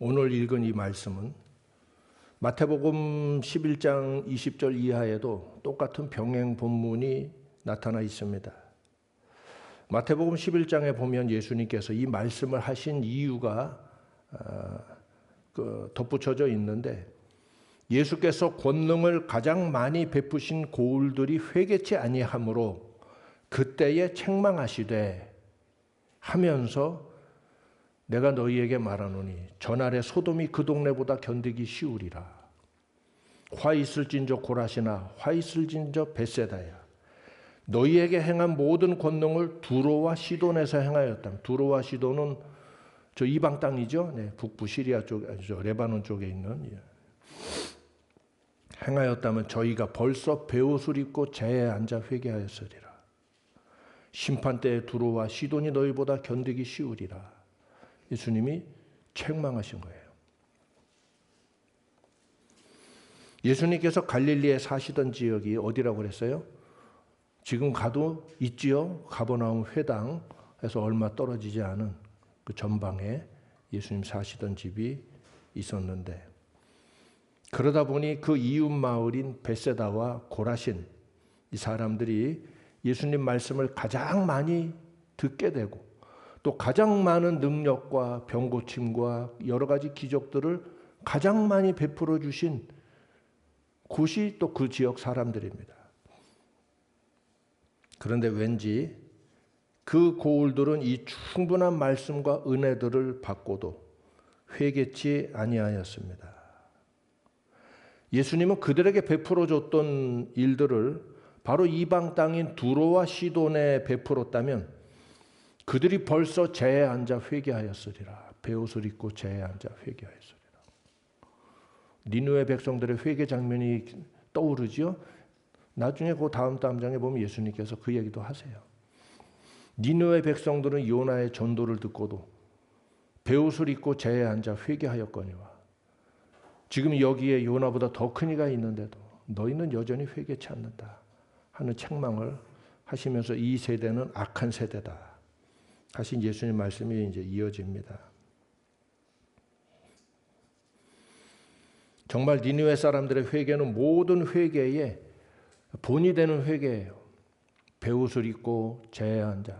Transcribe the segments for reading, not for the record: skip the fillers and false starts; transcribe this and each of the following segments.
오늘 읽은 이 말씀은 마태복음 11장 20절 이하에도 똑같은 병행 본문이 나타나 있습니다. 마태복음 11장에 보면 예수님께서 이 말씀을 하신 이유가 덧붙여져 있는데, 예수께서 권능을 가장 많이 베푸신 고울들이 회개치 아니하므로 그때에 책망하시되 하면서 내가 너희에게 말하노니 전날에 소돔이 그 동네보다 견디기 쉬우리라. 화 있을진저 고라시나 화 있을진저 벳세다야. 너희에게 행한 모든 권능을 두로와 시돈에서 행하였다. 두로와 시돈은 저 이방 땅이죠. 네, 북부 시리아 쪽, 레바논 쪽에 있는. 행하였다면 저희가 벌써 베옷을 입고 재에 앉아 회개하였으리라. 심판때에 두로와 시돈이 너희보다 견디기 쉬우리라. 예수님이 책망하신 거예요. 예수님께서 갈릴리에 사시던 지역이 어디라고 그랬어요? 지금 가도 있지요. 가버나움 회당에서 얼마 떨어지지 않은 그 전방에 예수님 사시던 집이 있었는데, 그러다 보니 그 이웃 마을인 벳세다와 고라신 이 사람들이 예수님 말씀을 가장 많이 듣게 되고, 또 가장 많은 능력과 병고침과 여러 가지 기적들을 가장 많이 베풀어 주신 곳이 또 그 지역 사람들입니다. 그런데 왠지 그 고울들은 이 충분한 말씀과 은혜들을 받고도 회개치 아니하였습니다. 예수님은 그들에게 베풀어 줬던 일들을 바로 이방 땅인 두로와 시돈에 베풀었다면 그들이 벌써 재에 앉아 회개하였으리라. 베옷을 입고 재에 앉아 회개하였으리라. 니느웨 백성들의 회개 장면이 떠오르지요. 나중에 그 다음 장에 보면 예수님께서 그 얘기도 하세요. 니느웨 백성들은 요나의 전도를 듣고도 베옷을 입고 재에 앉아 회개하였거니와 지금 여기에 요나보다 더 큰 이가 있는데도 너희는 여전히 회개치 않는다 하는 책망을 하시면서 이 세대는 악한 세대다 하신 예수님 말씀이 이제 이어집니다. 정말 니느웨 사람들의 회개는 모든 회개의 본이 되는 회개예요. 베옷을 입고 재에 앉아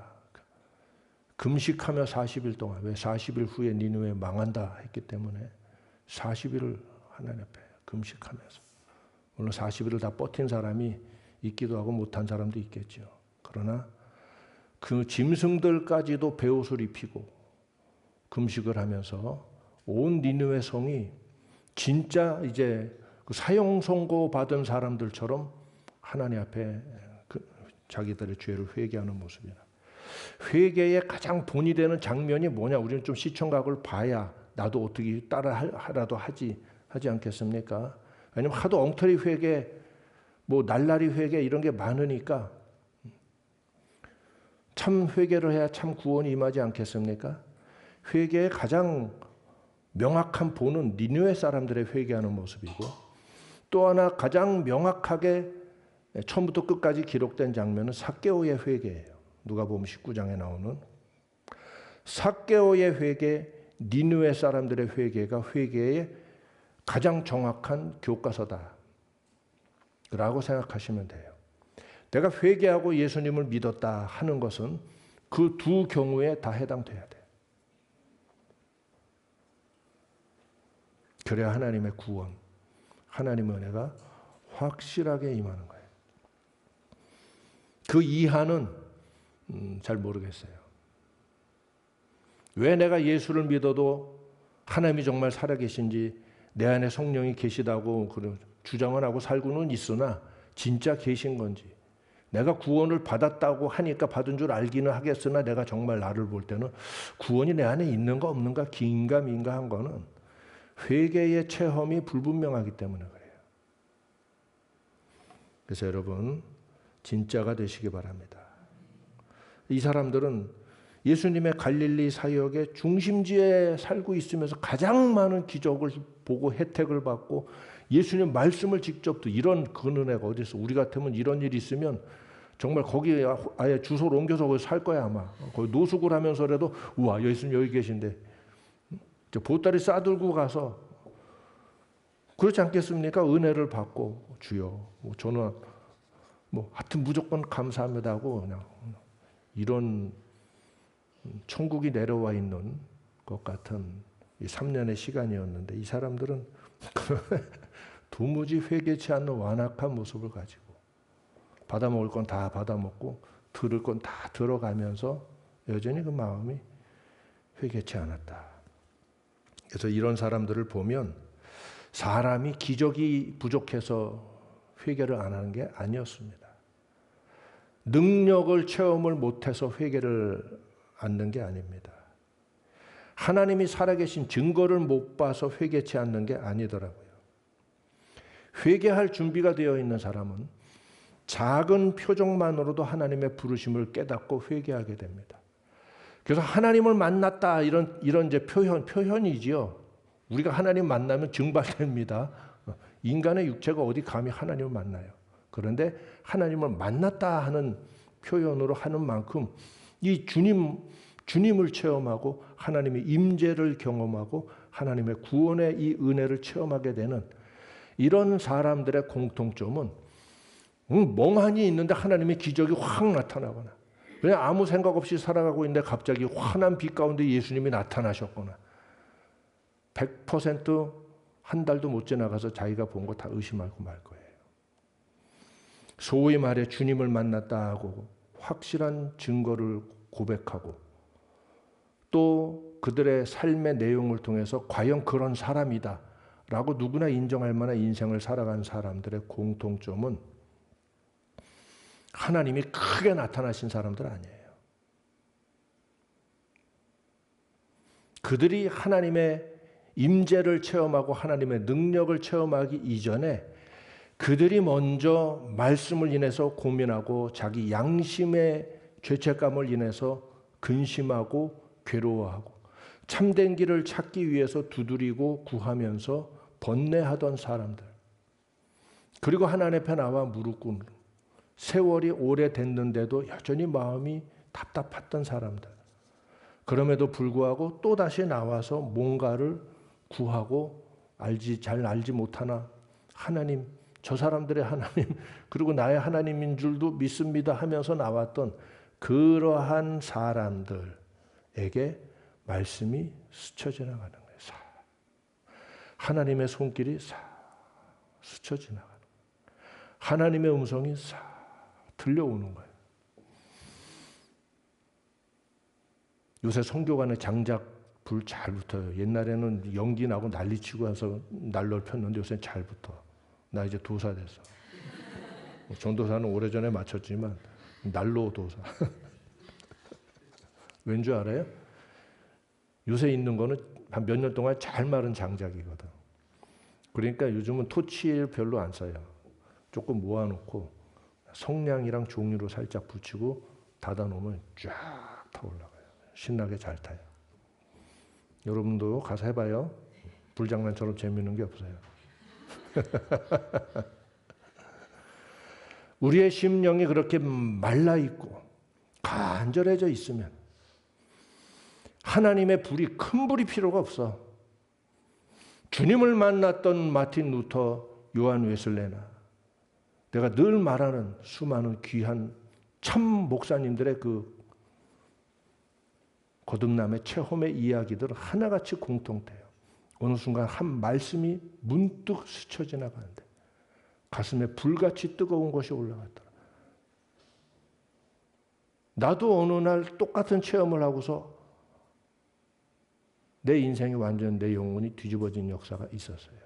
금식하며 40일 동안, 왜 40일 후에 니느웨 망한다 했기 때문에 40일을 하나님 앞에 금식하면서, 물론 40일을 다 버틴 사람이 있기도 하고 못한 사람도 있겠죠. 그러나 그 짐승들까지도 베옷을 입히고 금식을 하면서 온 니느웨 성이 진짜 이제 그 사형 선고 받은 사람들처럼 하나님 앞에 자기들의 죄를 회개하는 모습이라. 회개의 가장 본이 되는 장면이 뭐냐? 우리는 좀 시청각을 봐야 나도 어떻게 따라하라도 하지 않겠습니까? 왜냐면 하도 엉터리 회개, 뭐 날라리 회개 이런 게 많으니까 참 회개를 해야 참 구원이 임하지 않겠습니까? 회개의 가장 명확한 본은 니느웨 사람들의 회개하는 모습이고, 또 하나 가장 명확하게 처음부터 끝까지 기록된 장면은 삭개오의 회개예요. 누가복음 19장에 나오는 삭개오의 회개, 니느웨 사람들의 회개가 회개의 가장 정확한 교과서다 라고 생각하시면 돼요. 내가 회개하고 예수님을 믿었다 하는 것은 그 두 경우에 다 해당돼야 돼. 그래야 하나님의 구원, 하나님의 은혜가 확실하게 임하는 거예요. 그 이하는 잘 모르겠어요. 왜 내가 예수를 믿어도 하나님이 정말 살아계신지, 내 안에 성령이 계시다고 주장을 하고 살고는 있으나 진짜 계신 건지, 내가 구원을 받았다고 하니까 받은 줄 알기는 하겠으나 내가 정말 나를 볼 때는 구원이 내 안에 있는가 없는가, 긴가 민가 한 거는 회개의 체험이 불분명하기 때문에 그래요. 그래서 여러분 진짜가 되시기 바랍니다. 이 사람들은 예수님의 갈릴리 사역의 중심지에 살고 있으면서 가장 많은 기적을 보고 혜택을 받고 예수님 말씀을 직접 이런 큰 은혜가 어디 있어? 우리 같으면 이런 일이 있으면 정말 거기에 아예 주소를 옮겨서 거기 살 거야 아마. 거기 노숙을 하면서라도 우와 예수님 여기 계신데 보따리 싸들고 가서 그렇지 않겠습니까? 은혜를 받고 주여 저는 하여튼 무조건 감사합니다 하고 그냥 이런 천국이 내려와 있는 것 같은 이 3년의 시간이었는데 이 사람들은 도무지 회개치 않는 완악한 모습을 가지고 받아먹을 건 다 받아먹고 들을 건 다 들어가면서 여전히 그 마음이 회개치 않았다. 그래서 이런 사람들을 보면 사람이 기적이 부족해서 회개를 안 하는 게 아니었습니다. 능력을 체험을 못해서 회개를 않는 게 아닙니다. 하나님이 살아계신 증거를 못 봐서 회개치 않는 게 아니더라고요. 회개할 준비가 되어 있는 사람은 작은 표적만으로도 하나님의 부르심을 깨닫고 회개하게 됩니다. 그래서 하나님을 만났다 이런 이제 표현이지요. 우리가 하나님 만나면 증발됩니다. 인간의 육체가 어디 감히 하나님을 만나요. 그런데 하나님을 만났다 하는 표현으로 하는 만큼 이 주님을 체험하고 하나님의 임재를 경험하고 하나님의 구원의 이 은혜를 체험하게 되는 이런 사람들의 공통점은 멍하니 있는데 하나님의 기적이 확 나타나거나 그냥 아무 생각 없이 살아가고 있는데 갑자기 환한 빛 가운데 예수님이 나타나셨거나 100% 한 달도 못 지나가서 자기가 본 거 다 의심하고 말 거예요. 소위 말해 주님을 만났다 하고 확실한 증거를 고백하고 또 그들의 삶의 내용을 통해서 과연 그런 사람이다 라고 누구나 인정할 만한 인생을 살아간 사람들의 공통점은 하나님이 크게 나타나신 사람들 아니에요. 그들이 하나님의 임재를 체험하고 하나님의 능력을 체험하기 이전에 그들이 먼저 말씀을 인해서 고민하고 자기 양심의 죄책감을 인해서 근심하고 괴로워하고 참된 길을 찾기 위해서 두드리고 구하면서 번뇌하던 사람들, 그리고 하나님 앞에 나와 무릎 꿇는 세월이 오래됐는데도 여전히 마음이 답답했던 사람들, 그럼에도 불구하고 또다시 나와서 뭔가를 구하고 잘 알지 못하나 하나님, 저 사람들의 하나님, 그리고 나의 하나님인 줄도 믿습니다 하면서 나왔던 그러한 사람들에게 말씀이 스쳐 지나가는 거예요. 하나님의 손길이 스쳐 지나가는 거예요. 하나님의 음성이 들려오는 거예요. 요새 선교관에 장작 불 잘 붙어요. 옛날에는 연기 나고 난리치고 해서 난로를 폈는데 요새는 잘 붙어. 나 이제 도사 됐어. 전도사는 오래전에 마쳤지만 난로 도사. 왠 줄 알아요? 요새 있는 거는 한 몇 년 동안 잘 마른 장작이거든. 그러니까 요즘은 토치를 별로 안 써요. 조금 모아놓고 성냥이랑 종이로 살짝 붙이고 닫아놓으면 쫙 타올라가요. 신나게 잘 타요. 여러분도 가서 해봐요. 불장난처럼 재미있는 게 없어요. 우리의 심령이 그렇게 말라있고 간절해져 있으면 하나님의 불이, 큰 불이 필요가 없어. 주님을 만났던 마틴 루터, 요한 웨슬레나, 내가 늘 말하는 수많은 귀한 참 목사님들의 그 거듭남의 체험의 이야기들은 하나같이 공통돼요. 어느 순간 한 말씀이 문득 스쳐 지나가는데 가슴에 불같이 뜨거운 것이 올라갔더라. 나도 어느 날 똑같은 체험을 하고서 내 인생이 완전 내 영혼이 뒤집어진 역사가 있었어요.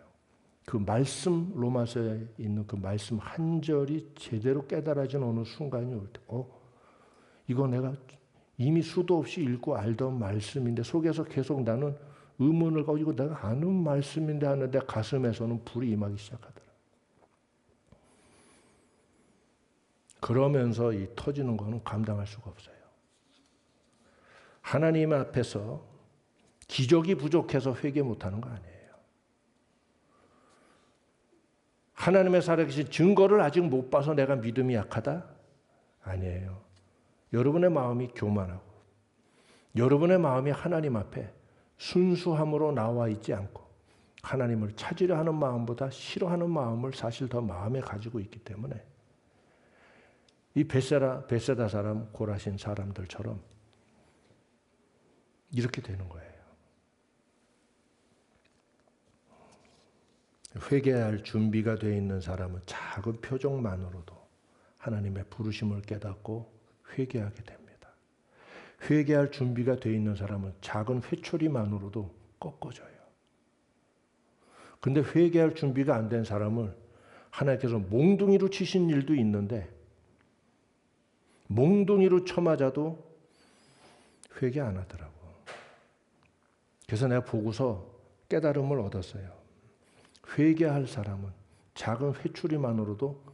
그 말씀, 로마서에 있는 그 말씀 한 절이 제대로 깨달아진 어느 순간이 올 때, 이거 내가 이미 수도 없이 읽고 알던 말씀인데 속에서 계속 나는 의문을 가지고 내가 아는 말씀인데 하는데 가슴에서는 불이 임하기 시작하더라. 그러면서 이 터지는 거는 감당할 수가 없어요. 하나님 앞에서 기적이 부족해서 회개 못하는 거 아니에요. 하나님의 살아계신 증거를 아직 못 봐서 내가 믿음이 약하다? 아니에요. 여러분의 마음이 교만하고 여러분의 마음이 하나님 앞에 순수함으로 나와 있지 않고 하나님을 찾으려 하는 마음보다 싫어하는 마음을 사실 더 마음에 가지고 있기 때문에 이 벳세다 사람, 고라신 사람들처럼 이렇게 되는 거예요. 회개해야 할 준비가 되어 있는 사람은 작은 표정만으로도 하나님의 부르심을 깨닫고 회개하게 됩니다. 회개할 준비가 되어 있는 사람은 작은 회초리만으로도 꺾어져요. 근데 회개할 준비가 안 된 사람을 하나님께서 몽둥이로 치신 일도 있는데 몽둥이로 쳐맞아도 회개 안 하더라고. 그래서 내가 보고서 깨달음을 얻었어요. 회개할 사람은 작은 회초리만으로도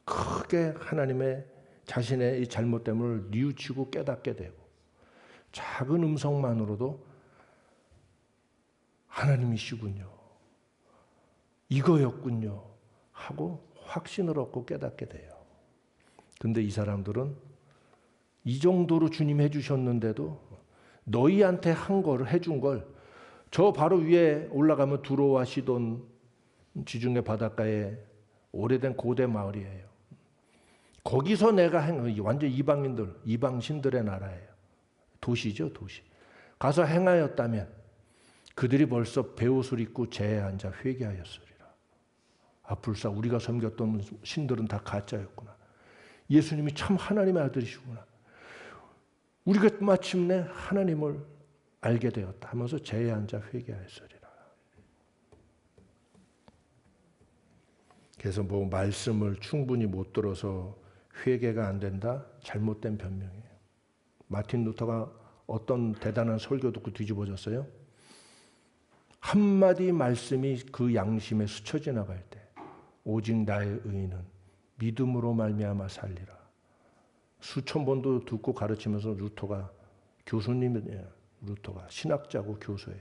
크게 하나님의 자신의 이 잘못됨을 뉘우치고 깨닫게 되고 작은 음성만으로도 하나님이시군요. 이거였군요. 하고 확신을 얻고 깨닫게 돼요. 근데 이 사람들은 이 정도로 주님 해주셨는데도 너희한테 한 걸 해준 걸 저 바로 위에 올라가면 두로와 시돈 지중해 바닷가에 오래된 고대 마을이에요. 거기서 내가 완전 이방인들, 이방신들의 나라예요. 도시죠, 도시. 가서 행하였다면 그들이 벌써 베옷을 입고 재에 앉아 회개하였으리라. 아, 불사 우리가 섬겼던 신들은 다 가짜였구나. 예수님이 참 하나님의 아들이시구나. 우리가 마침내 하나님을 알게 되었다 하면서 재에 앉아 회개하였으리라. 그래서 뭐 말씀을 충분히 못 들어서 회개가 안 된다? 잘못된 변명이에요. 마틴 루터가 어떤 대단한 설교 듣고 뒤집어졌어요? 한마디 말씀이 그 양심에 스쳐 지나갈 때 오직 나의 의인은 믿음으로 말미암아 살리라. 수천 번도 듣고 가르치면서 루터가 교수님이에요. 루터가 신학자고 교수예요.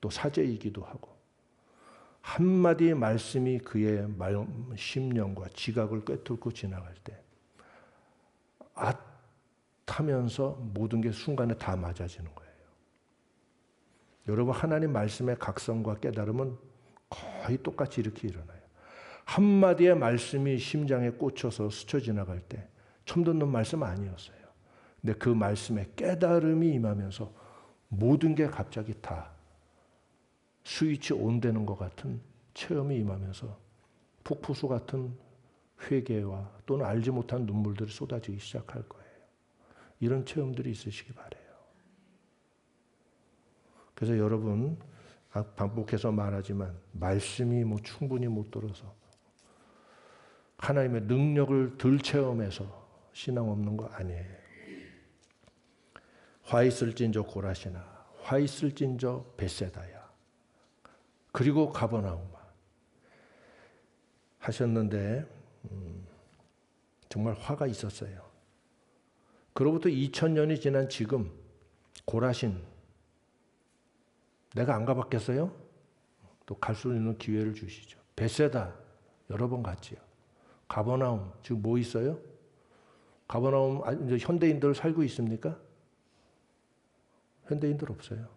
또 사제이기도 하고 한마디 말씀이 그의 심령과 지각을 꿰뚫고 지나갈 때 하면서 모든 게 순간에 다 맞아지는 거예요. 여러분 하나님 말씀의 각성과 깨달음은 거의 똑같이 이렇게 일어나요. 한마디의 말씀이 심장에 꽂혀서 스쳐 지나갈 때 처음 듣는 말씀 아니었어요. 근데 그 말씀에 깨달음이 임하면서 모든 게 갑자기 다 스위치 온 되는 것 같은 체험이 임하면서 폭포수 같은 회개와 또는 알지 못한 눈물들이 쏟아지기 시작할 거예요. 이런 체험들이 있으시기 바라요. 그래서 여러분 반복해서 말하지만 말씀이 뭐 충분히 못 들어서 하나님의 능력을 덜 체험해서 신앙 없는 거 아니에요. 화 있을진저 고라시나 화 있을진저 벳세다야 그리고 가버나움아 하셨는데 정말 화가 있었어요. 그로부터 2000년이 지난 지금 고라신 내가 안 가봤겠어요? 또 갈 수 있는 기회를 주시죠. 벳세다 여러 번 갔지요. 가버나움 지금 뭐 있어요? 가버나움 이제 현대인들 살고 있습니까? 현대인들 없어요.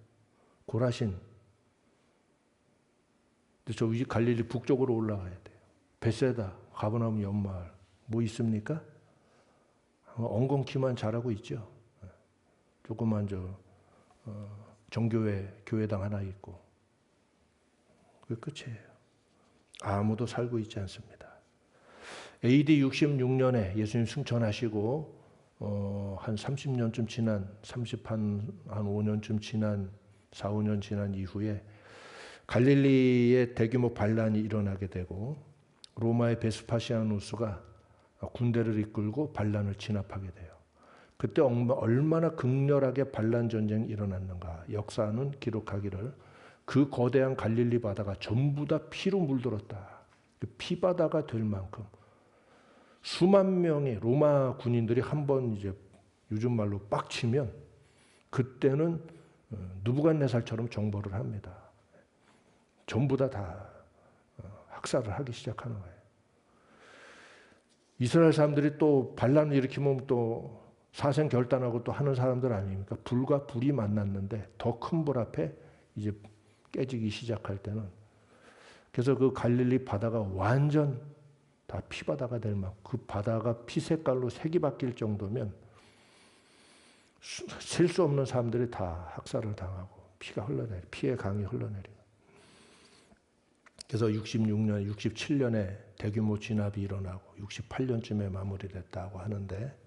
고라신 저 갈릴리 북쪽으로 올라가야 돼요. 벳세다 가버나움 옆마을 뭐 있습니까? 엉겅퀴만 잘하고 있죠. 조그만 정교회 교회당 하나 있고 그게 끝이에요. 아무도 살고 있지 않습니다. AD 66년에 예수님 승천하시고 한 30년쯤 지난 한 5년쯤 지난 4, 5년 지난 이후에 갈릴리에 대규모 반란이 일어나게 되고 로마의 베스파시아누스가 군대를 이끌고 반란을 진압하게 돼요. 그때 얼마나 극렬하게 반란 전쟁이 일어났는가 역사는 기록하기를 그 거대한 갈릴리 바다가 전부 다 피로 물들었다. 피바다가 될 만큼 수만 명의 로마 군인들이 한번 이제 요즘 말로 빡치면 그때는 느부갓네살처럼 정벌을 합니다. 전부 다 학살을 하기 시작하는 거예요. 이스라엘 사람들이 또 반란을 일으키면 또 사생 결단하고 또 하는 사람들 아닙니까? 불과 불이 만났는데 더 큰 불 앞에 이제 깨지기 시작할 때는, 그래서 그 갈릴리 바다가 완전 다 피바다가 될 만큼, 그 바다가 피 색깔로 색이 바뀔 정도면 셀 수 없는 사람들이 다 학살을 당하고 피가 흘러내려, 피의 강이 흘러내려. 그래서 66년, 67년에 대규모 진압이 일어나고 68년쯤에 마무리됐다고 하는데,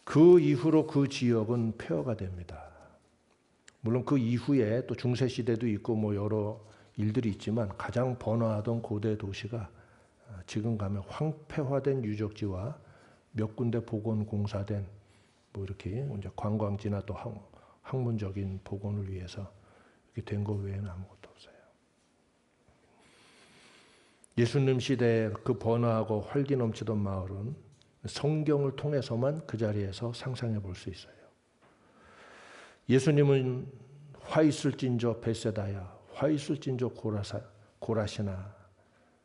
그 이후로 그 지역은 폐허가 됩니다. 물론 그 이후에 또 중세시대도 있고 뭐 여러 일들이 있지만, 가장 번화하던 고대 도시가 지금 가면 황폐화된 유적지와 몇 군데 복원공사된 뭐 이렇게 이제 관광지나 또 학문적인 복원을 위해서 이렇게 된 거 외에는 아무것도 없어요. 예수님 시대에 그 번화하고 활기 넘치던 마을은 성경을 통해서만 그 자리에서 상상해 볼 수 있어요. 예수님은 화 있을진저 벳세다야, 화 있을진저 고라시나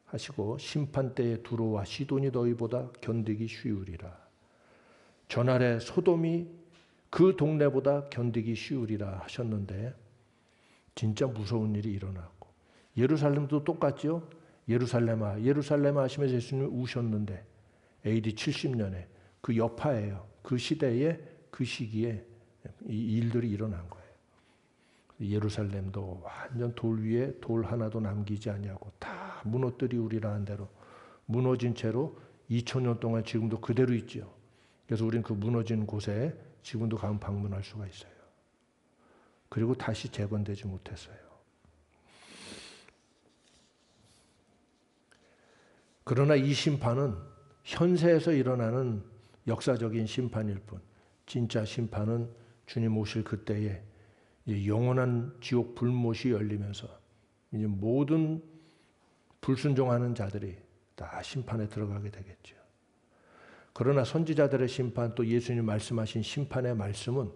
하시고, 심판때에 두로와 시돈이 너희보다 견디기 쉬우리라. 전날에 소돔이 그 동네보다 견디기 쉬우리라 하셨는데, 진짜 무서운 일이 일어났고, 예루살렘도 똑같죠. 예루살렘아 예루살렘아 하시면서 예수님이 우셨는데, AD 70년에 그 여파예요. 그 시대에, 그 시기에 이 일들이 일어난 거예요. 예루살렘도 완전 돌 위에 돌 하나도 남기지 아니하고 다 무너뜨리우리라 한 대로 무너진 채로 2000년 동안 지금도 그대로 있죠. 그래서 우리는 그 무너진 곳에 지금도 가면 방문할 수가 있어요. 그리고 다시 재건되지 못했어요. 그러나 이 심판은 현세에서 일어나는 역사적인 심판일 뿐, 진짜 심판은 주님 오실 그때에 영원한 지옥 불못이 열리면서 이제 모든 불순종하는 자들이 다 심판에 들어가게 되겠죠. 그러나 선지자들의 심판, 또 예수님 말씀하신 심판의 말씀은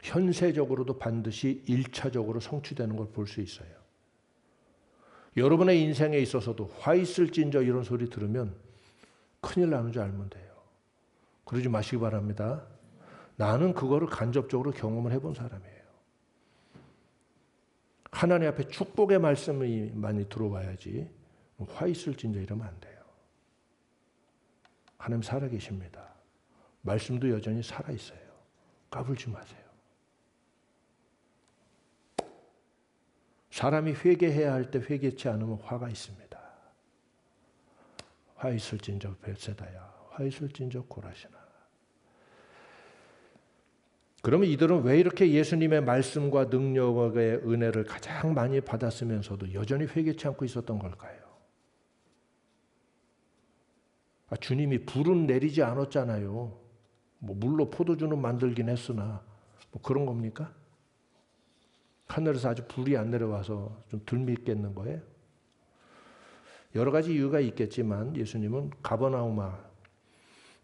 현세적으로도 반드시 1차적으로 성취되는 걸 볼 수 있어요. 여러분의 인생에 있어서도 화 있을진저 이런 소리 들으면 큰일 나는 줄 알면 돼요. 그러지 마시기 바랍니다. 나는 그거를 간접적으로 경험을 해본 사람이에요. 하나님 앞에 축복의 말씀이 많이 들어와야지 화 있을진저 이러면 안 돼요. 하나님 살아계십니다. 말씀도 여전히 살아있어요. 까불지 마세요. 사람이 회개해야 할 때 회개치 않으면 화가 있습니다. 화 있을진저 벳세다야, 화 있을진저 고라시나. 그러면 이들은 왜 이렇게 예수님의 말씀과 능력의 은혜를 가장 많이 받았으면서도 여전히 회개치 않고 있었던 걸까요? 주님이 불은 내리지 않았잖아요. 뭐 물로 포도주는 만들긴 했으나 뭐 그런 겁니까? 하늘에서 아주 불이 안 내려와서 좀 덜 믿겠는 거예요? 여러 가지 이유가 있겠지만 예수님은 가버나움아,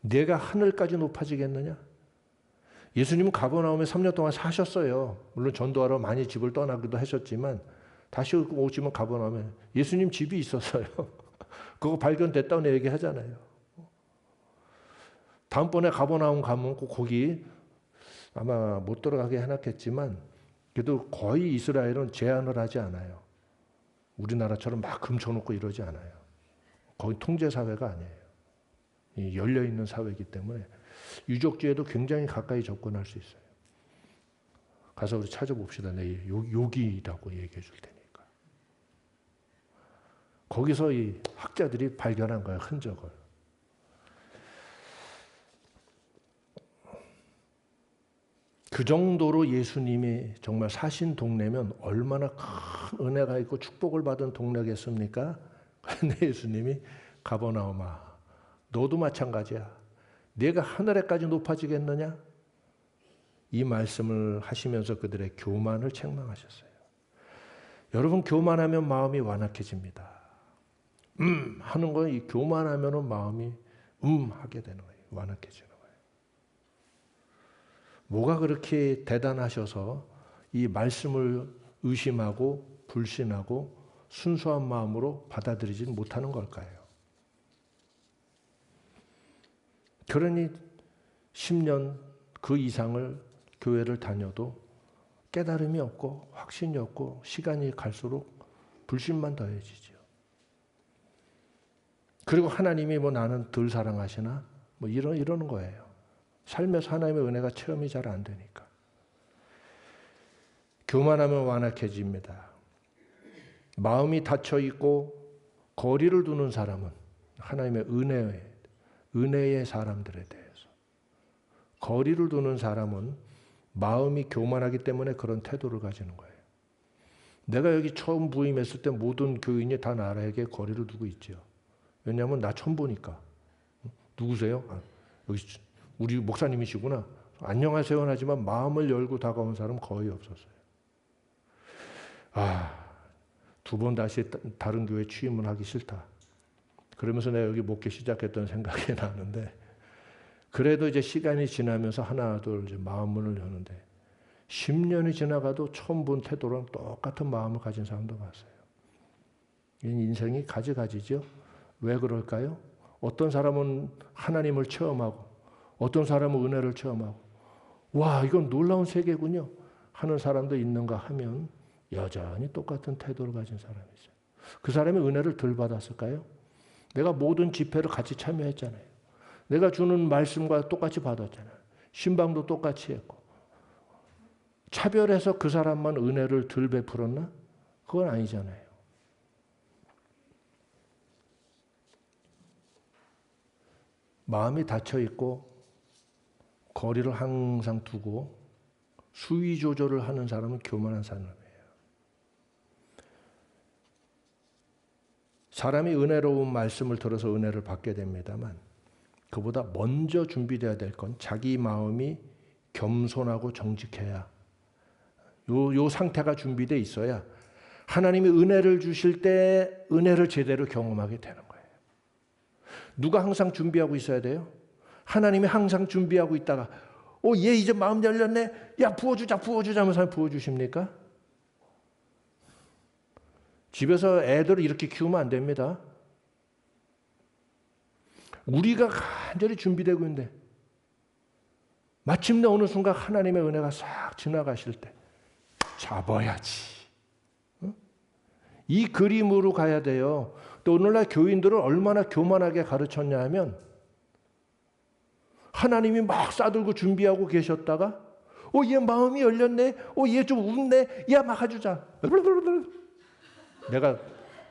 내가 하늘까지 높아지겠느냐? 예수님은 가버나움에 3년 동안 사셨어요. 물론 전도하러 많이 집을 떠나기도 하셨지만 다시 오시면 가버나움에 예수님 집이 있었어요. 그거 발견됐다고 얘기하잖아요. 다음번에 가버나움 가면 꼭 거기 아마 못 들어가게 해놨겠지만 그래도 거의 이스라엘은 제한을 하지 않아요. 우리나라처럼 막 금쳐놓고 이러지 않아요. 거의 통제사회가 아니에요. 열려있는 사회이기 때문에 유적지에도 굉장히 가까이 접근할 수 있어요. 가서 우리 찾아봅시다. 내일 여기라고 얘기해 줄 테니까. 거기서 이 학자들이 발견한 거예요. 흔적을. 그 정도로 예수님이 정말 사신 동네면 얼마나 큰 은혜가 있고 축복을 받은 동네겠습니까? 그런데 예수님이 가버나움아, 너도 마찬가지야. 내가 하늘에까지 높아지겠느냐? 이 말씀을 하시면서 그들의 교만을 책망하셨어요. 여러분, 교만하면 마음이 완악해집니다. 하는 건 이 교만하면 마음이 하게 되는 거예요. 완악해지는 거예요. 뭐가 그렇게 대단하셔서 이 말씀을 의심하고 불신하고 순수한 마음으로 받아들이지 못하는 걸까요? 그러니 10년 그 이상을 교회를 다녀도 깨달음이 없고 확신이 없고 시간이 갈수록 불신만 더해지죠. 그리고 하나님이 뭐 나는 덜 사랑하시나? 뭐 이러는 거예요. 삶에서 하나님의 은혜가 체험이 잘 안 되니까. 교만하면 완악해집니다. 마음이 닫혀 있고 거리를 두는 사람은 하나님의 은혜의 사람들에 대해서 거리를 두는 사람은 마음이 교만하기 때문에 그런 태도를 가지는 거예요. 내가 여기 처음 부임했을 때 모든 교인이 다 나에게 거리를 두고 있죠. 왜냐하면 나 처음 보니까. 누구세요? 아, 여기 우리 목사님이시구나. 안녕하세요 하지만 마음을 열고 다가온 사람 거의 없었어요. 두 번 다시 다른 교회 취임을 하기 싫다. 그러면서 내가 여기 목회 시작했던 생각이 나는데, 그래도 이제 시간이 지나면서 하나 둘 이제 마음문을 여는데 10년이 지나가도 처음 본 태도랑 똑같은 마음을 가진 사람도 봤어요. 인생이 가지가지죠. 왜 그럴까요? 어떤 사람은 하나님을 체험하고 어떤 사람은 은혜를 체험하고 와 이건 놀라운 세계군요 하는 사람도 있는가 하면 여전히 똑같은 태도를 가진 사람이 있어요. 그 사람이 은혜를 덜 받았을까요? 내가 모든 집회를 같이 참여했잖아요. 내가 주는 말씀과 똑같이 받았잖아요. 신방도 똑같이 했고. 차별해서 그 사람만 은혜를 덜 베풀었나? 그건 아니잖아요. 마음이 닫혀 있고 거리를 항상 두고 수위 조절을 하는 사람은 교만한 사람이에요. 사람이 은혜로운 말씀을 들어서 은혜를 받게 됩니다만 그보다 먼저 준비되어야 될 건 자기 마음이 겸손하고 정직해야 요 상태가 준비되어 있어야 하나님이 은혜를 주실 때 은혜를 제대로 경험하게 되는 거예요. 누가 항상 준비하고 있어야 돼요? 하나님이 항상 준비하고 있다가 얘 이제 마음 열렸네. 야 부어주자 하면서 부어주십니까? 집에서 애들을 이렇게 키우면 안 됩니다. 우리가 간절히 준비되고 있는데 마침내 어느 순간 하나님의 은혜가 싹 지나가실 때 잡아야지. 이 그림으로 가야 돼요. 또 오늘날 교인들을 얼마나 교만하게 가르쳤냐 하면 하나님이 막 싸들고 준비하고 계셨다가 얘 마음이 열렸네. 얘 좀 웃네. 야 막 해주자.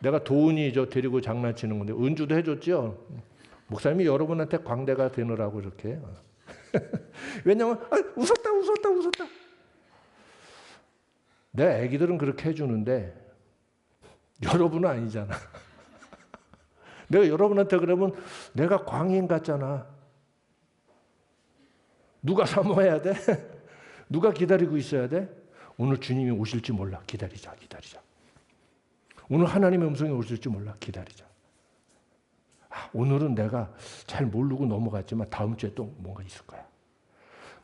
내가 도훈이 데리고 장난치는 건데 은주도 해줬죠. 목사님이 여러분한테 광대가 되느라고 이렇게. 왜냐면 웃었다. 내 애기들은 그렇게 해주는데 여러분은 아니잖아. 내가 여러분한테 그러면 내가 광인 같잖아. 누가 사모해야 돼? 누가 기다리고 있어야 돼? 오늘 주님이 오실지 몰라. 기다리자. 오늘 하나님의 음성이 오실지 몰라. 기다리자. 오늘은 내가 잘 모르고 넘어갔지만 다음 주에 또 뭔가 있을 거야.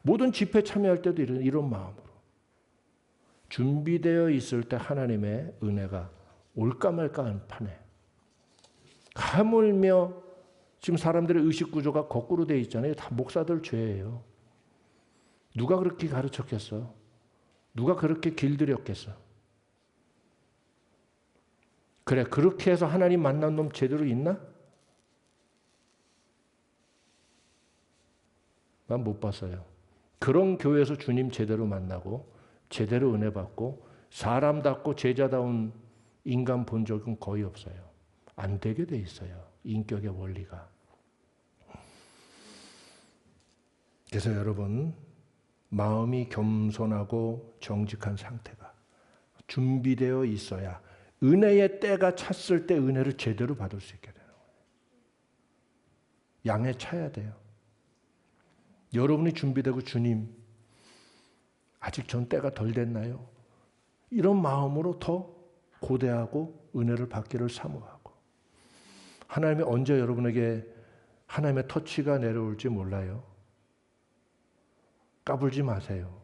모든 집회 참여할 때도 이런 마음으로 준비되어 있을 때 하나님의 은혜가 올까 말까 하는 판에 하물며 지금 사람들의 의식 구조가 거꾸로 되어 있잖아요. 다 목사들 죄예요. 누가 그렇게 가르쳤겠어? 누가 그렇게 길들였겠어? 그래 그렇게 해서 하나님 만난 놈 제대로 있나? 난 못 봤어요. 그런 교회에서 주님 제대로 만나고 제대로 은혜 받고 사람답고 제자다운 인간 본 적은 거의 없어요. 안 되게 돼 있어요. 인격의 원리가. 그래서 여러분 마음이 겸손하고 정직한 상태가 준비되어 있어야 은혜의 때가 찼을 때 은혜를 제대로 받을 수 있게 되는 거예요. 양에 차야 돼요. 여러분이 준비되고 주님 아직 전 때가 덜 됐나요? 이런 마음으로 더 고대하고 은혜를 받기를 사모하고 하나님이 언제 여러분에게 하나님의 터치가 내려올지 몰라요. 까불지 마세요.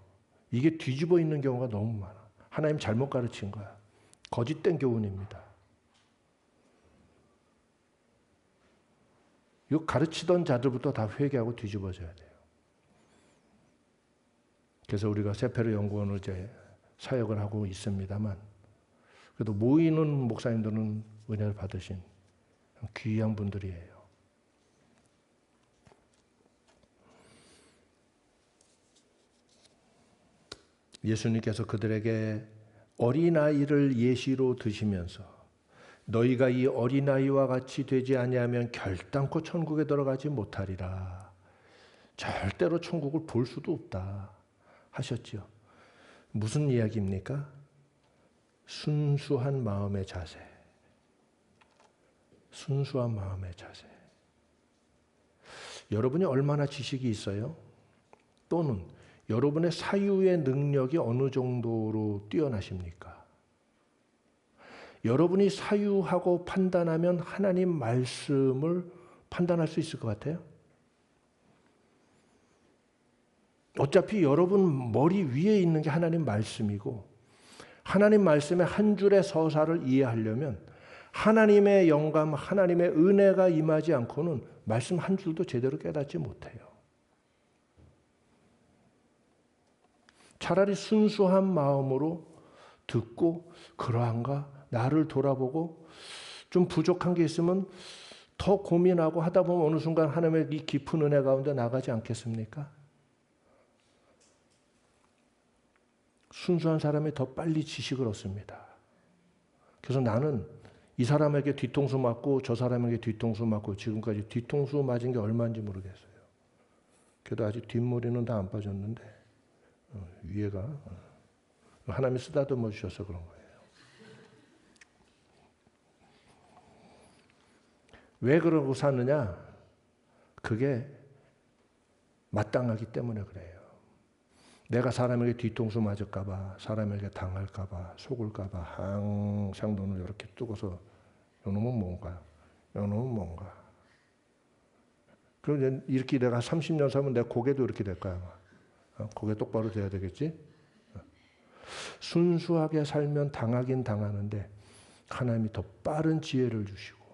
이게 뒤집어 있는 경우가 너무 많아. 하나님 잘못 가르친 거야. 거짓된 교훈입니다. 이거 가르치던 자들부터 다 회개하고 뒤집어져야 돼요. 그래서 우리가 세페르 연구원을 이제 사역을 하고 있습니다만, 그래도 모이는 목사님들은 은혜를 받으신 귀한 분들이에요. 예수님께서 그들에게 어린아이를 예시로 드시면서 너희가 이 어린아이와 같이 되지 아니하면 결단코 천국에 들어가지 못하리라. 절대로 천국을 볼 수도 없다 하셨죠. 무슨 이야기입니까? 순수한 마음의 자세. 순수한 마음의 자세. 여러분이 얼마나 지식이 있어요? 또는 여러분의 사유의 능력이 어느 정도로 뛰어나십니까? 여러분이 사유하고 판단하면 하나님 말씀을 판단할 수 있을 것 같아요? 어차피 여러분 머리 위에 있는 게 하나님 말씀이고, 하나님 말씀의 한 줄의 서사를 이해하려면 하나님의 영감, 하나님의 은혜가 임하지 않고는 말씀 한 줄도 제대로 깨닫지 못해요. 차라리 순수한 마음으로 듣고 그러한가? 나를 돌아보고 좀 부족한 게 있으면 더 고민하고 하다 보면 어느 순간 하나님의 이 깊은 은혜 가운데 나가지 않겠습니까? 순수한 사람이 더 빨리 지식을 얻습니다. 그래서 나는 이 사람에게 뒤통수 맞고 저 사람에게 뒤통수 맞고 지금까지 뒤통수 맞은 게 얼마인지 모르겠어요. 그래도 아직 뒷머리는 다 안 빠졌는데 위에가 하나님이 쓰다듬어 주셔서 그런 거예요. 왜 그러고 사느냐? 그게 마땅하기 때문에 그래요. 내가 사람에게 뒤통수 맞을까 봐, 사람에게 당할까 봐, 속을까 봐 항상 눈을 이렇게 뜨고서 이놈은 뭔가, 이놈은 뭔가. 그럼 이렇게 내가 30년 살면 내 고개도 이렇게 될 거야. 고개 똑바로 돼야 되겠지? 순수하게 살면 당하긴 당하는데 하나님이 더 빠른 지혜를 주시고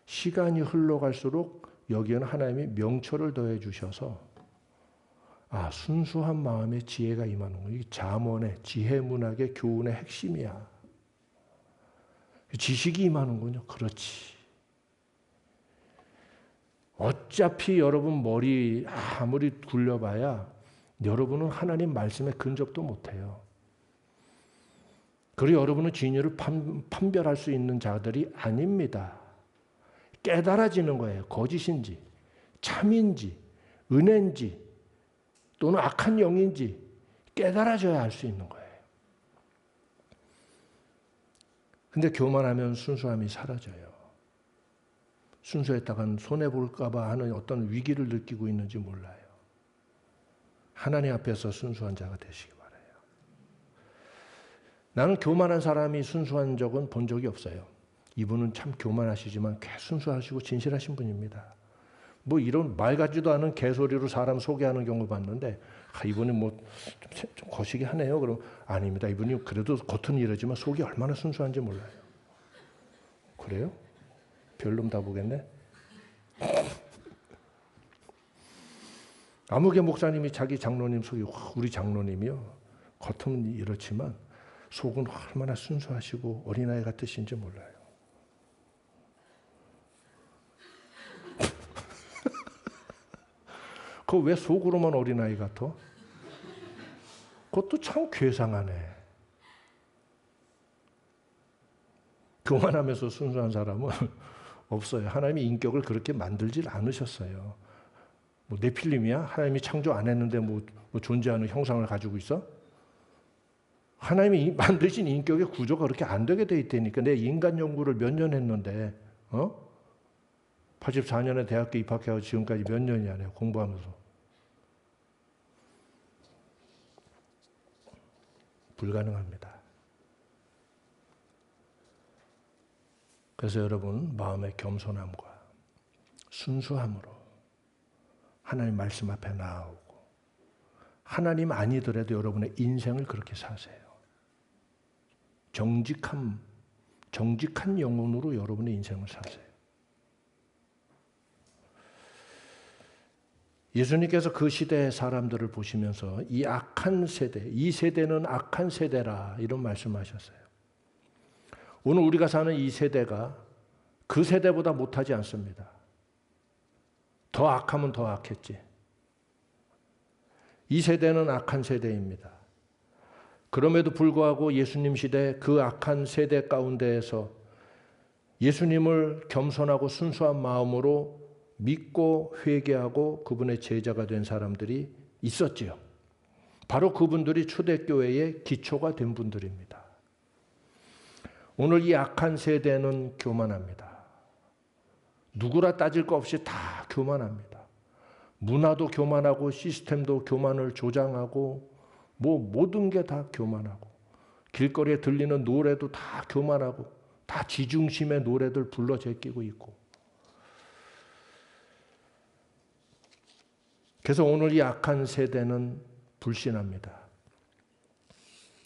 시간이 흘러갈수록 여기에는 하나님이 명철을 더해 주셔서 순수한 마음에 지혜가 임하는 거예요. 이게 잠언의 지혜 문학의 교훈의 핵심이야. 지식이 임하는군요. 그렇지. 어차피 여러분 머리 아무리 굴려봐야 여러분은 하나님 말씀에 근접도 못해요. 그리고 여러분은 진리를 판별할 수 있는 자들이 아닙니다. 깨달아지는 거예요. 거짓인지, 참인지, 은혜인지, 또는 악한 영인지 깨달아져야 알 수 있는 거예요. 근데 교만하면 순수함이 사라져요. 순수했다간 손해볼까 봐 하는 어떤 위기를 느끼고 있는지 몰라요. 하나님 앞에서 순수한 자가 되시기 바라요. 나는 교만한 사람이 순수한 적은 본 적이 없어요. 이분은 참 교만하시지만 꽤 순수하시고 진실하신 분입니다. 뭐 이런 말 같지도 않은 개소리로 사람 소개하는 경우 봤는데 이분이 뭐 좀 거시기 하네요. 그럼 아닙니다. 이분이 그래도 겉은 이러지만 속이 얼마나 순수한지 몰라요. 그래요? 별놈 다 보겠네. 아무개 목사님이 자기 장로님 속이 우리 장로님이요. 겉은 이렇지만 속은 얼마나 순수하시고 어린아이 같으신지 몰라요. 그거 왜 속으로만 어린아이 같아? 그것도 참 괴상하네. 교만하면서 순수한 사람은 없어요. 하나님이 인격을 그렇게 만들질 않으셨어요. 뭐 네필림이야? 하나님이 창조 안 했는데 뭐 존재하는 형상을 가지고 있어? 하나님이 만드신 인격의 구조가 그렇게 안 되게 돼 있다니까. 내 인간 연구를 몇 년 했는데 84년에 대학교 입학해서 지금까지 몇 년이야 내가 공부하면서. 불가능합니다. 그래서 여러분 마음의 겸손함과 순수함으로 하나님 말씀 앞에 나아오고 하나님 아니더라도 여러분의 인생을 그렇게 사세요. 정직한 영혼으로 여러분의 인생을 사세요. 예수님께서 그 시대의 사람들을 보시면서 이 악한 세대, 이 세대는 악한 세대라 이런 말씀하셨어요. 오늘 우리가 사는 이 세대가 그 세대보다 못하지 않습니다. 더 악하면 더 악했지. 이 세대는 악한 세대입니다. 그럼에도 불구하고 예수님 시대 그 악한 세대 가운데에서 예수님을 겸손하고 순수한 마음으로 믿고 회개하고 그분의 제자가 된 사람들이 있었지요. 바로 그분들이 초대교회의 기초가 된 분들입니다. 오늘 이 악한 세대는 교만합니다. 누구라 따질 거 없이 다 교만합니다. 문화도 교만하고 시스템도 교만을 조장하고 모든 게 다 교만하고 길거리에 들리는 노래도 다 교만하고 다 지중심의 노래들 불러 제끼고 있고 그래서 오늘 이 악한 세대는 불신합니다.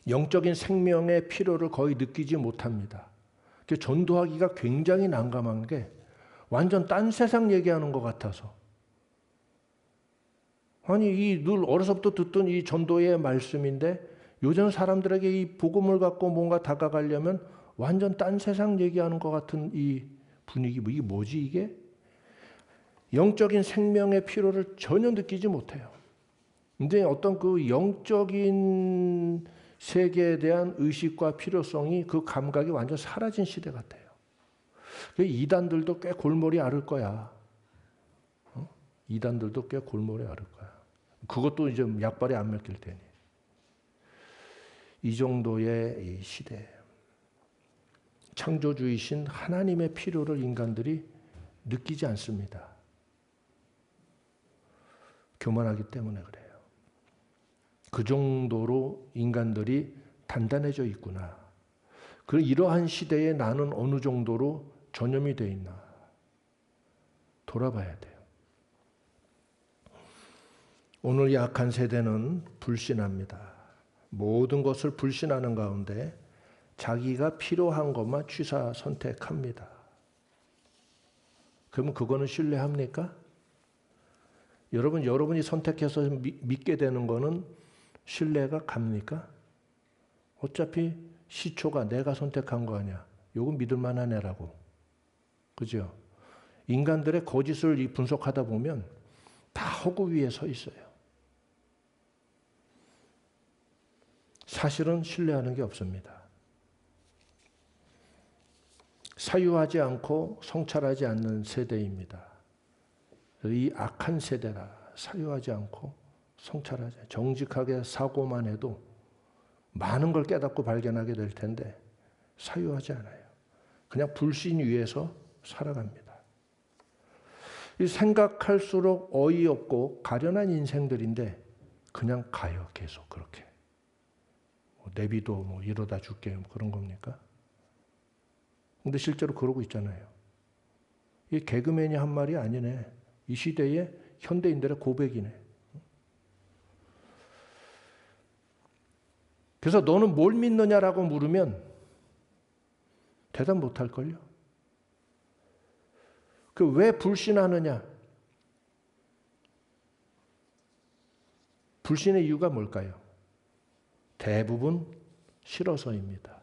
영적인 생명의 필요를 거의 느끼지 못합니다. 전도하기가 굉장히 난감한 게 완전 딴 세상 얘기하는 것 같아서 아니 늘 어려서부터 듣던 이 전도의 말씀인데 요즘 사람들에게 이 복음을 갖고 뭔가 다가가려면 완전 딴 세상 얘기하는 것 같은 이 분위기 이게 뭐지 이게? 영적인 생명의 필요를 전혀 느끼지 못해요. 근데 어떤 그 영적인 세계에 대한 의식과 필요성이 그 감각이 완전 사라진 시대 같아요. 이단들도 꽤 골머리 앓을 거야. 이단들도 꽤 골머리 앓을 거야. 그것도 이제 약발이 안 먹힐 테니. 이 정도의 이 시대. 창조주이신 하나님의 필요를 인간들이 느끼지 않습니다. 교만하기 때문에 그래요. 그 정도로 인간들이 단단해져 있구나. 이러한 시대에 나는 어느 정도로 전염이 되어 있나 돌아봐야 돼요. 오늘 이 악한 세대는 불신합니다. 모든 것을 불신하는 가운데 자기가 필요한 것만 취사 선택합니다. 그러면 그거는 신뢰합니까? 여러분이 선택해서 믿게 되는 거는 신뢰가 갑니까? 어차피 시초가 내가 선택한 거 아니야. 요건 믿을 만한 애라고. 그죠? 인간들의 거짓을 분석하다 보면 다 허구 위에 서 있어요. 사실은 신뢰하는 게 없습니다. 사유하지 않고 성찰하지 않는 세대입니다. 이 악한 세대라. 사유하지 않고 성찰하지 않고 정직하게 사고만 해도 많은 걸 깨닫고 발견하게 될 텐데 사유하지 않아요. 그냥 불신 위에서 살아갑니다. 이 생각할수록 어이없고 가련한 인생들인데 그냥 가요. 계속 그렇게. 내비도 이러다 줄게 그런 겁니까? 근데 실제로 그러고 있잖아요. 이 개그맨이 한 말이 아니네. 이 시대의 현대인들의 고백이네. 그래서 너는 뭘 믿느냐라고 물으면 대답 못할걸요. 왜 불신하느냐? 불신의 이유가 뭘까요? 대부분 싫어서입니다.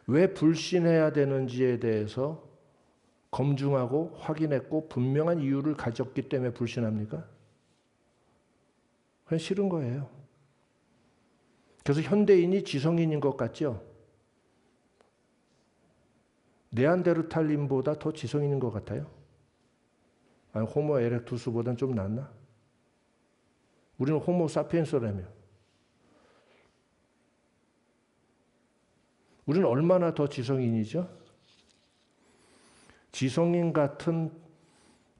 왜 불신해야 되는지에 대해서 검증하고 확인했고 분명한 이유를 가졌기 때문에 불신합니까? 그냥 싫은 거예요. 그래서 현대인이 지성인인 것 같죠? 네안데르탈인보다 더 지성인인 것 같아요? 아니, 호모 에렉투스보다는 좀 낫나? 우리는 호모 사피엔스라며. 우리는 얼마나 더 지성인이죠? 지성인 같은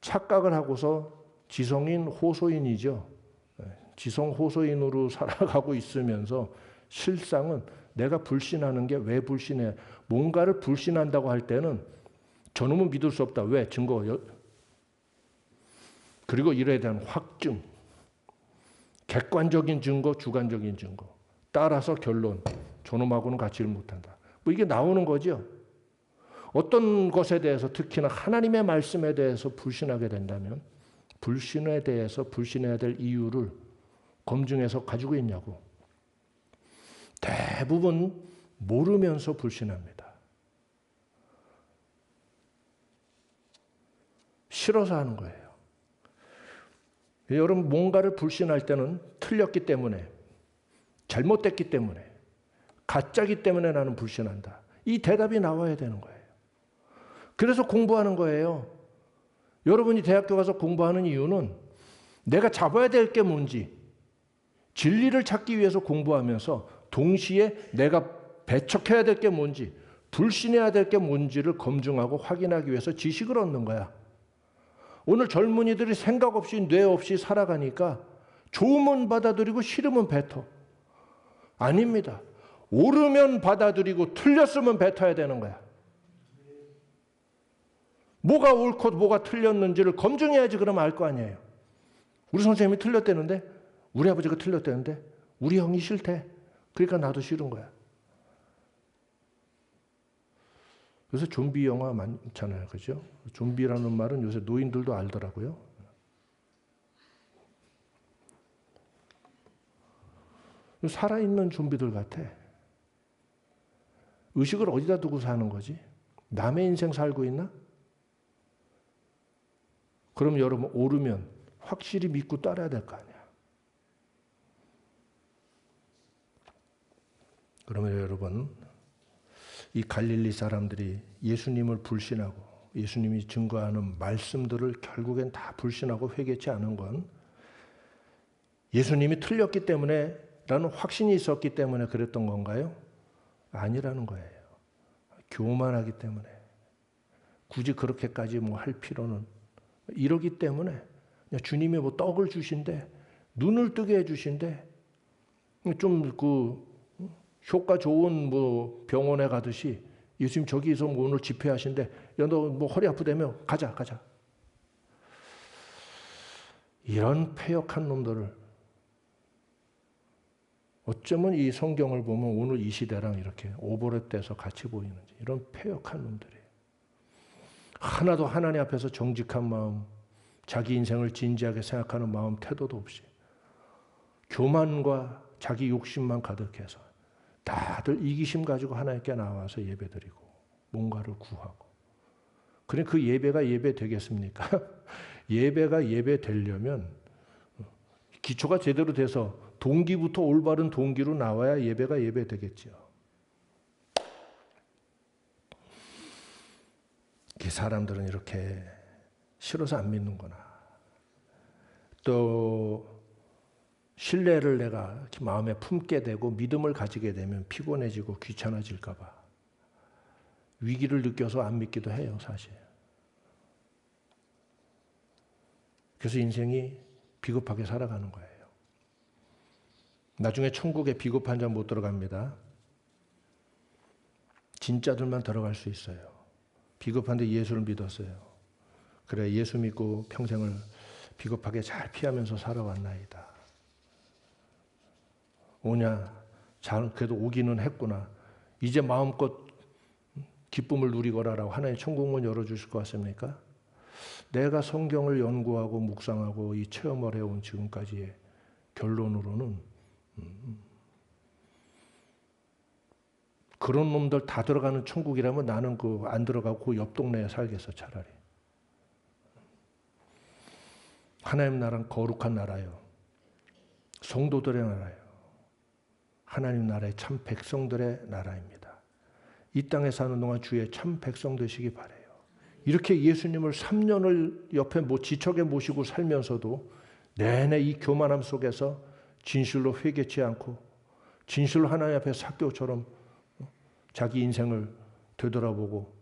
착각을 하고서 지성인 호소인이죠. 지성 호소인으로 살아가고 있으면서 실상은 내가 불신하는 게 왜 불신해? 뭔가를 불신한다고 할 때는 저놈은 믿을 수 없다. 왜? 증거. 그리고 이에 대한 확증. 객관적인 증거, 주관적인 증거. 따라서 결론. 저놈하고는 같이를 못한다. 이게 나오는 거죠. 어떤 것에 대해서 특히나 하나님의 말씀에 대해서 불신하게 된다면 불신에 대해서 불신해야 될 이유를 검증해서 가지고 있냐고. 대부분 모르면서 불신합니다. 싫어서 하는 거예요. 여러분, 뭔가를 불신할 때는 틀렸기 때문에, 잘못됐기 때문에, 가짜기 때문에 나는 불신한다. 이 대답이 나와야 되는 거예요. 그래서 공부하는 거예요. 여러분이 대학교 가서 공부하는 이유는 내가 잡아야 될 게 뭔지, 진리를 찾기 위해서 공부하면서 동시에 내가 배척해야 될 게 뭔지, 불신해야 될 게 뭔지를 검증하고 확인하기 위해서 지식을 얻는 거야. 오늘 젊은이들이 생각 없이 뇌 없이 살아가니까 좋으면 받아들이고 싫으면 뱉어. 아닙니다. 옳으면 받아들이고 틀렸으면 뱉어야 되는 거야. 뭐가 옳고 뭐가 틀렸는지를 검증해야지. 그러면 알 거 아니에요. 우리 선생님이 틀렸다는데, 우리 아버지가 틀렸다는데, 우리 형이 싫대. 그러니까 나도 싫은 거야. 그래서 좀비 영화 많잖아요. 그죠? 좀비라는 말은 요새 노인들도 알더라고요. 살아있는 좀비들 같아. 의식을 어디다 두고 사는 거지? 남의 인생 살고 있나? 그럼 여러분, 옳으면 확실히 믿고 따라야 될 거 아니야. 그러면 여러분, 이 갈릴리 사람들이 예수님을 불신하고 예수님이 증거하는 말씀들을 결국엔 다 불신하고 회개치 않은 건 예수님이 틀렸기 때문에 라는 확신이 있었기 때문에 그랬던 건가요? 아니라는 거예요. 교만하기 때문에. 굳이 그렇게까지 뭐 할 필요는, 이러기 때문에 주님이 뭐 떡을 주신대, 눈을 뜨게 해주신대, 좀 효과 좋은 뭐 병원에 가듯이 예수님 저기서 뭐 오늘 집회하신대, 야 너 뭐 허리 아프다며, 가자. 이런 패역한 놈들을 어쩌면 이 성경을 보면 오늘 이 시대랑 이렇게 오버랩돼서 같이 보이는지, 이런 패역한 놈들이에요. 하나도 하나님 앞에서 정직한 마음, 자기 인생을 진지하게 생각하는 마음, 태도도 없이 교만과 자기 욕심만 가득해서 다들 이기심 가지고 하나님께 나와서 예배드리고 뭔가를 구하고. 그래, 그 예배가 예배 되겠습니까? 예배가 예배 되려면 기초가 제대로 돼서 동기부터 올바른 동기로 나와야 예배가 예배 되겠죠. 이 사람들은 이렇게 싫어서 안 믿는구나. 또 신뢰를 내가 마음에 품게 되고 믿음을 가지게 되면 피곤해지고 귀찮아질까 봐 위기를 느껴서 안 믿기도 해요, 사실. 그래서 인생이 비겁하게 살아가는 거예요. 나중에 천국에 비겁한 자 못 들어갑니다. 진짜들만 들어갈 수 있어요. 비겁한데 예수를 믿었어요. 그래, 예수 믿고 평생을 비겁하게 잘 피하면서 살아왔나이다. 오냐? 잘 그래도 오기는 했구나. 이제 마음껏 기쁨을 누리거라라고 하나님 천국문 열어주실 것 같습니까? 내가 성경을 연구하고 묵상하고 이 체험을 해온 지금까지의 결론으로는 그런 놈들 다 들어가는 천국이라면 나는 안 들어가고 그 옆 동네에 살겠어, 차라리. 하나님 나라는 거룩한 나라요. 성도들의 나라요. 하나님 나라의 참 백성들의 나라입니다. 이 땅에 사는 동안 주의 참 백성 되시기 바라요. 이렇게 예수님을 3년을 옆에 지척에 모시고 살면서도 내내 이 교만함 속에서 진실로 회개치 않고 진실로 하나님 앞에 삭개오처럼 자기 인생을 되돌아보고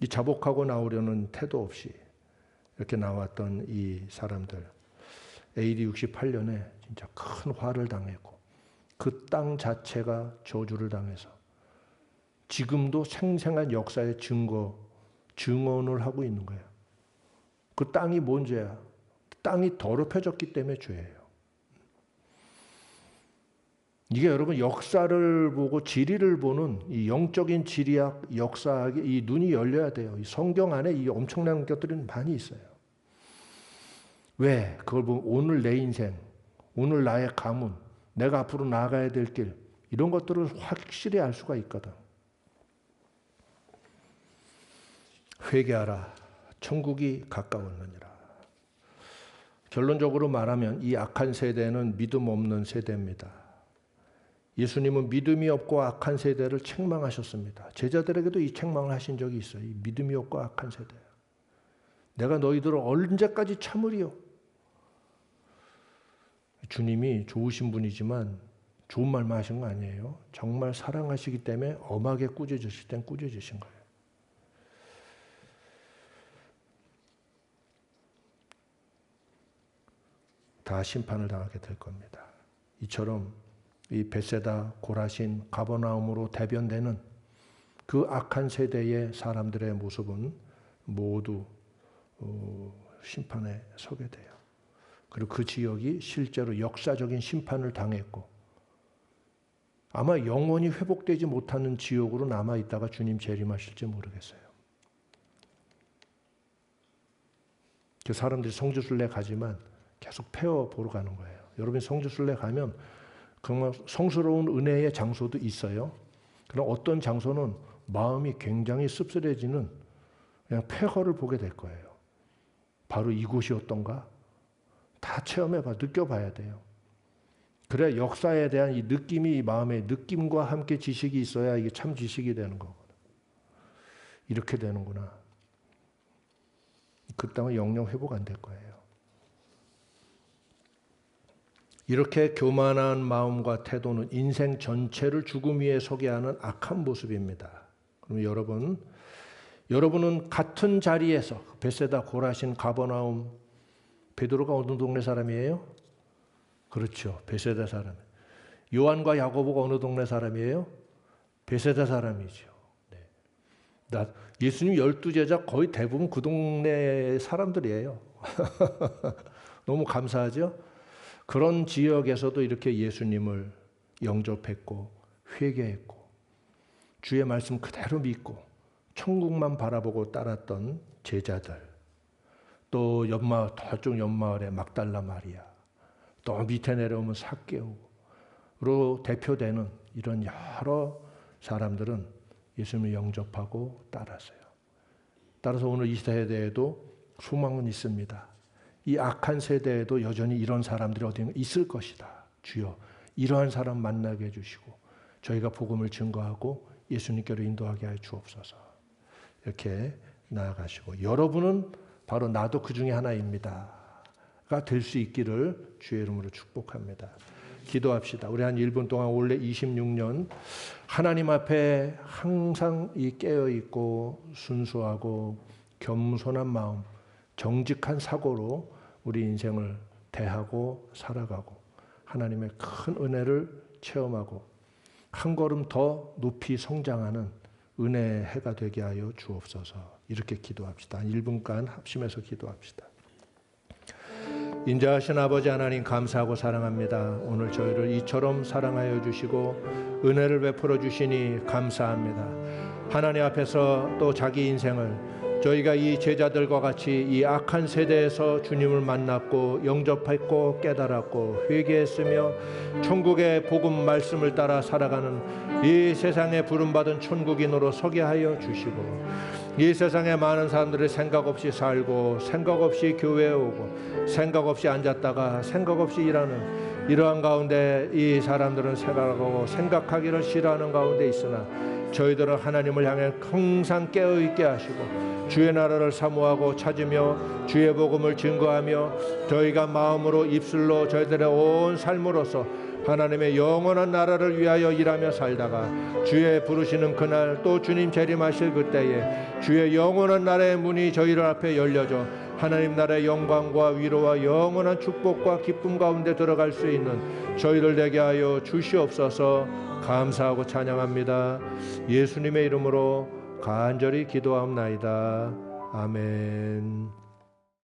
이 자복하고 나오려는 태도 없이 이렇게 나왔던 이 사람들, AD 68년에 진짜 큰 화를 당했고 그 땅 자체가 저주를 당해서 지금도 생생한 역사의 증언을 하고 있는 거예요. 그 땅이 뭔 죄야? 땅이 더럽혀졌기 때문에 죄예요. 이게 여러분 역사를 보고 지리를 보는 이 영적인 지리학, 역사학의 이 눈이 열려야 돼요. 이 성경 안에 이 엄청난 것들이 많이 있어요. 왜? 그걸 보면 오늘 내 인생, 오늘 나의 가문, 내가 앞으로 나아가야 될 길, 이런 것들을 확실히 알 수가 있거든. 회개하라. 천국이 가까웠느니라. 결론적으로 말하면 이 악한 세대는 믿음 없는 세대입니다. 예수님은 믿음이 없고 악한 세대를 책망하셨습니다. 제자들에게도 이 책망을 하신 적이 있어요. 이 믿음이 없고 악한 세대. 내가 너희들을 언제까지 참으리요? 주님이 좋으신 분이지만 좋은 말만 하신 거 아니에요. 정말 사랑하시기 때문에 엄하게 꾸짖으실 땐 꾸짖으신 거예요. 다 심판을 당하게 될 겁니다. 이처럼 이 벳세다, 고라신, 가버나움으로 대변되는 그 악한 세대의 사람들의 모습은 모두 심판에 서게 돼요. 그리고 그 지역이 실제로 역사적인 심판을 당했고 아마 영원히 회복되지 못하는 지옥으로 남아있다가 주님 재림하실지 모르겠어요. 그 사람들이 성지순례 가지만 계속 폐허 보러 가는 거예요. 여러분이 성지순례 가면 정말 성스러운 은혜의 장소도 있어요. 그럼 어떤 장소는 마음이 굉장히 씁쓸해지는 그냥 폐허를 보게 될 거예요. 바로 이곳이었던가? 다 체험해봐, 느껴봐야 돼요. 그래야 역사에 대한 이 느낌이 마음의 느낌과 함께 지식이 있어야 이게 참 지식이 되는 거거든. 이렇게 되는구나. 그 땅은 영영 회복 안 될 거예요. 이렇게 교만한 마음과 태도는 인생 전체를 죽음 위에 서게 하는 악한 모습입니다. 그럼 여러분은 같은 자리에서 벳세다, 고라신, 가버나움, 베드로가 어느 동네 사람이에요? 그렇죠. 벳세다 사람. 요한과 야고보가 어느 동네 사람이에요? 벳세다 사람이죠. 네. 예수님 12제자 거의 대부분 그 동네 사람들이에요. 너무 감사하죠? 그런 지역에서도 이렇게 예수님을 영접했고 회개했고 주의 말씀 그대로 믿고 천국만 바라보고 따랐던 제자들, 또 저쪽 옆마을의 막달라 마리아, 또 밑에 내려오면 삭개오로 대표되는 이런 여러 사람들은 예수님을 영접하고 따랐어요. 따라서 오늘 이 세대에도 소망은 있습니다. 이 악한 세대에도 여전히 이런 사람들이 어딘가 있을 것이다. 주여 이러한 사람 만나게 해주시고 저희가 복음을 증거하고 예수님께로 인도하게 하여 주옵소서. 이렇게 나아가시고 여러분은 바로 나도 그 중에 하나입니다 가 될 수 있기를 주의 이름으로 축복합니다. 기도합시다. 우리 한 1분 동안 올해 26년 하나님 앞에 항상 깨어있고 순수하고 겸손한 마음, 정직한 사고로 우리 인생을 대하고 살아가고 하나님의 큰 은혜를 체험하고 한 걸음 더 높이 성장하는 은혜의 해가 되게 하여 주옵소서. 이렇게 기도합시다. 1분간 합심해서 기도합시다. 인자하신 아버지 하나님 감사하고 사랑합니다. 오늘 저희를 이처럼 사랑하여 주시고 은혜를 베풀어 주시니 감사합니다. 하나님 앞에서 또 자기 인생을 저희가 이 제자들과 같이 이 악한 세대에서 주님을 만났고 영접했고 깨달았고 회개했으며 천국의 복음 말씀을 따라 살아가는 이 세상에 부름받은 천국인으로 서게 하여 주시고 이 세상에 많은 사람들이 생각 없이 살고 생각 없이 교회에 오고 생각 없이 앉았다가 생각 없이 일하는 이러한 가운데 이 사람들은 생각하기를 싫어하는 가운데 있으나 저희들은 하나님을 향해 항상 깨어있게 하시고 주의 나라를 사모하고 찾으며 주의 복음을 증거하며 저희가 마음으로 입술로 저희들의 온 삶으로서 하나님의 영원한 나라를 위하여 일하며 살다가 주의 부르시는 그날 또 주님 재림하실 그때에 주의 영원한 나라의 문이 저희들 앞에 열려져 하나님 나라의 영광과 위로와 영원한 축복과 기쁨 가운데 들어갈 수 있는 저희들 되게 하여 주시옵소서. 감사하고 찬양합니다. 예수님의 이름으로 간절히 기도하옵나이다. 아멘.